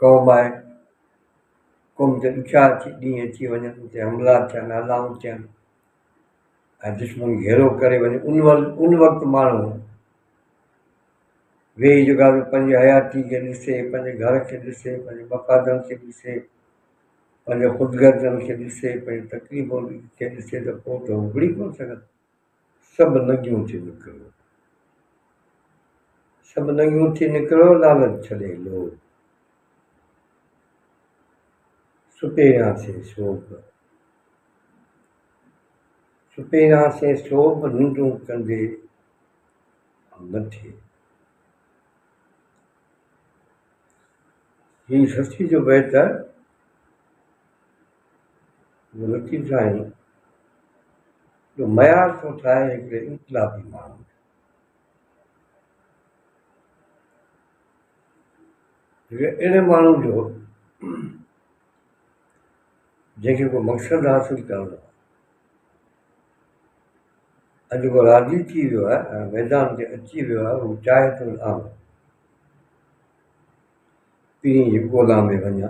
क़ौम आहे, क़ौम ते ॾुखिया ॾींहं अची वञनि, उते हमला थियनि, हलाऊं थियनि ऐं दुश्मन घेरो करे वञे। उन वक़्तु माण्हू वेही जेका पंहिंजी हयाती खे ॾिसे, पंहिंजे घर खे ॾिसे, पंहिंजे मफ़ादनि खे ॾिसे, पंहिंजे ख़ुदगर्ज़नि खे ॾिसे, पंहिंजी तकलीफ़ुनि खे ॾिसे त पोइ त उगड़ी कोन सघनि। सभु नंगियूं थी निकिरो, सभु नंगियूं थी निकिरो, लालच छॾे लो, सुपेरियां से शोभ निंडूं कंदे न थिए। ही सची जो बैत आहे लतीफ़ साईं जो मयार थो ठाहे हिकिड़े इनकलाबी माण्हू। अहिड़े माण्हू जो जंहिंखे को मक़सदु हासिलु करणो आहे, अॼु उहो राज़ी थी वियो आहे ऐं मैदान ते अची वियो आहे, हू चाहे थो पीढ़ी जी ॻोल्हा में वञा,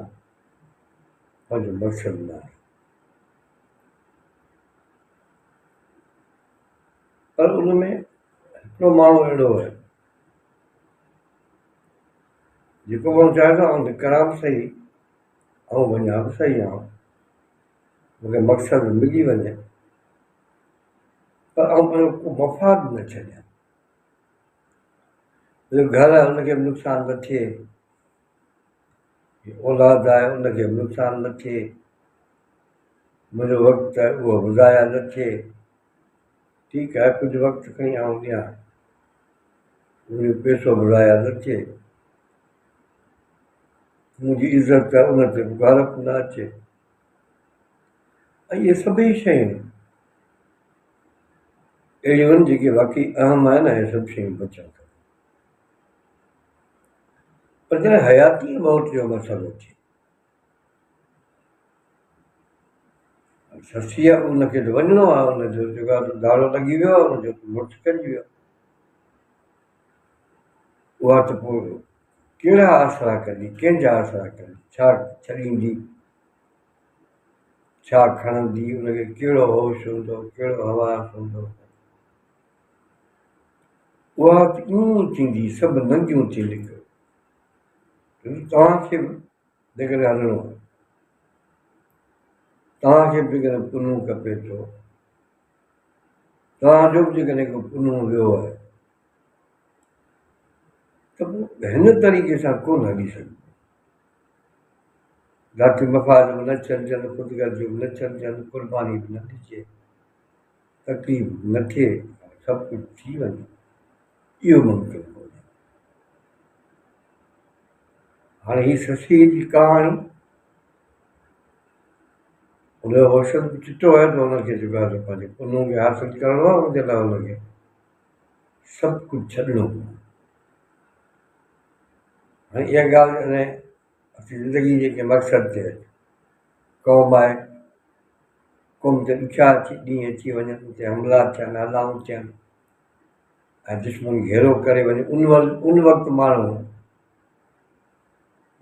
पंहिंजो मक़सदु न आहे। पर उन में हिकिड़ो माण्हू अहिड़ो आहे जेको माण्हू चाहे थो आउं करां बि सही, ऐं वञा बि सही आहियां, मूंखे मक़सदु मिली वञे, पर आउं पंहिंजो को मफ़ाद न छॾियां। मुंहिंजो घर आहे उनखे बि नुक़सानु न थिए, औलाद आहे उनखे बि नुक़सानु न थिए, मुंहिंजो वक़्तु आहे उहो बि ज़ाया न थिए। ठीकु आहे, कुझु वक़्तु खणी आउं ॾियां, मुंहिंजो पैसो बि ज़ाया न थिए, मुंहिंजी इज़त आहे उन ते बुखारत न अचे। ऐं इहे सभई शयूं अहिड़ियूं आहिनि जेके वाक़ई अहम आहिनि ऐं सभु शयूं बचनि खपनि। पर जॾहिं हयाती मौत जो मसइलो थिए, सस्ती आहे, उनखे त वञिणो आहे, उनजो जेको आहे दाड़ो लॻी वियो आहे, उनजो मुड़ुसु वियो, उहा त पोइ कहिड़ा आसरा कंदी, कंहिंजा आसरा कंदी, छा छॾींदी, छा खणंदी, उनखे कहिड़ो होश हूंदो, कहिड़ो हवास हूंदो। उहा त ईअं थींदी, सभु नंगियूं थी निकिरो। तव्हांखे बि जेकॾहिं हलिणो आहे, तव्हांखे बि जेकॾहिं पुञु खपे थो, तव्हांजो बि जेकॾहिं को पुञु वियो आहे, त पोइ हिन तरीक़े सां कोन हली सघिबो। ज़ाती मफ़ाद बि न छॾिजनि, ख़ुदगर्ज़ी बि न छॾिजनि, क़ुर्बानी बि न ॾिजे, तकलीफ़ बि न थिए, सभु कुझु थी वञे, इहो मुमकिन कोन्हे। हाणे ही शशि जी कहाणी, हुनजो मक़सदु बि चिटो आहे त हुनखे जेको आहे पंहिंजे पुञ खे हासिलु करिणो आहे, हुनजे लाइ हुनखे सभु कुझु छॾिणो पवंदो। हाणे इहा ॻाल्हि अञा ज़िंदगी जेके मक़सदु ते अचे, क़ौम आहे, क़ौम ते ॾुखिया ॾींहं अची वञनि, उते हमला थियनि, हलाऊं थियनि ऐं दुश्मन घेरो करे वञे। उन वक़्तु माण्हू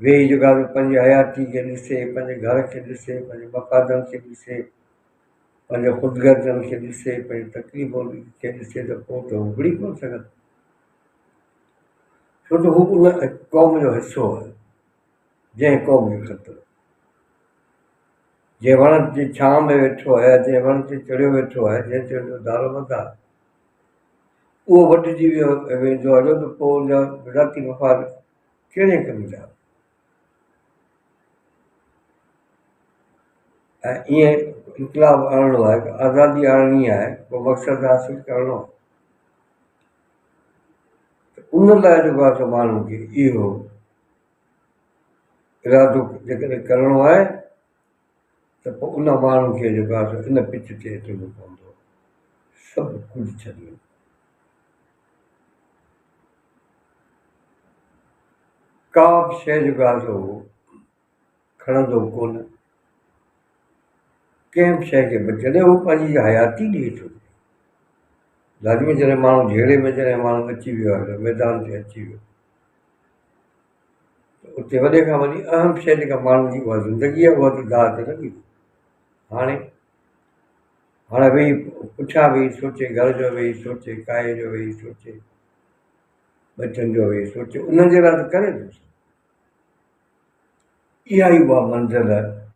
वेही जेका पंहिंजी हयाती खे ॾिसे, पंहिंजे घर खे ॾिसे, पंहिंजे मफ़ादनि खे ॾिसे, पंहिंजे ख़ुदगर्ज़नि खे ॾिसे, पंहिंजी तकलीफ़ुनि खे ॾिसे त पोइ त उगड़ी कोन सघनि। छो त हू उन क़ौम जो हिसो आहे, जंहिं क़ौम खे ख़तरो, जंहिं वण जी छांव में वेठो आहे, जंहिं वण ते चढ़ियो वेठो आहे, जंहिं ते दारो मदार, उहो वढिजी वियो वेंदो हलियो त पोइ उनजा ज़ाती मफ़ाद कहिड़े कम जा। ऐं ईअं इनकलाब आणिणो आहे, आज़ादी आणणी आहे, को मक़सदु हासिलु करिणो आहे, त उन लाइ जेको आहे सो माण्हू खे इहो इरादो जेकॾहिं करिणो आहे त पोइ उन माण्हू खे जेको आहे सो इन पिच ते अचिणो पवंदो, सभु कुझु छॾियो। का बि शइ जेको आहे सो खणंदो कोन, कंहिं बि शइ खे जॾहिं हू पंहिंजी हयाती ॾिए थो, लाज़मी जॾहिं माण्हू झेड़े में जॾहिं माण्हू अची वियो आहे, मैदान ते अची वियो, त उते वॾे खां वॾी अहम शइ जेका माण्हू जी उहा ज़िंदगी आहे उहा त दाह ते लॻी हाणे हाणे वेही पुठियां वेही सोचे घर जो वेही सोचे काए जो वेही सोचे बचनि जो वेही सोचे उन्हनि जे लाइ त करे थो इहा ई उहा मंज़िल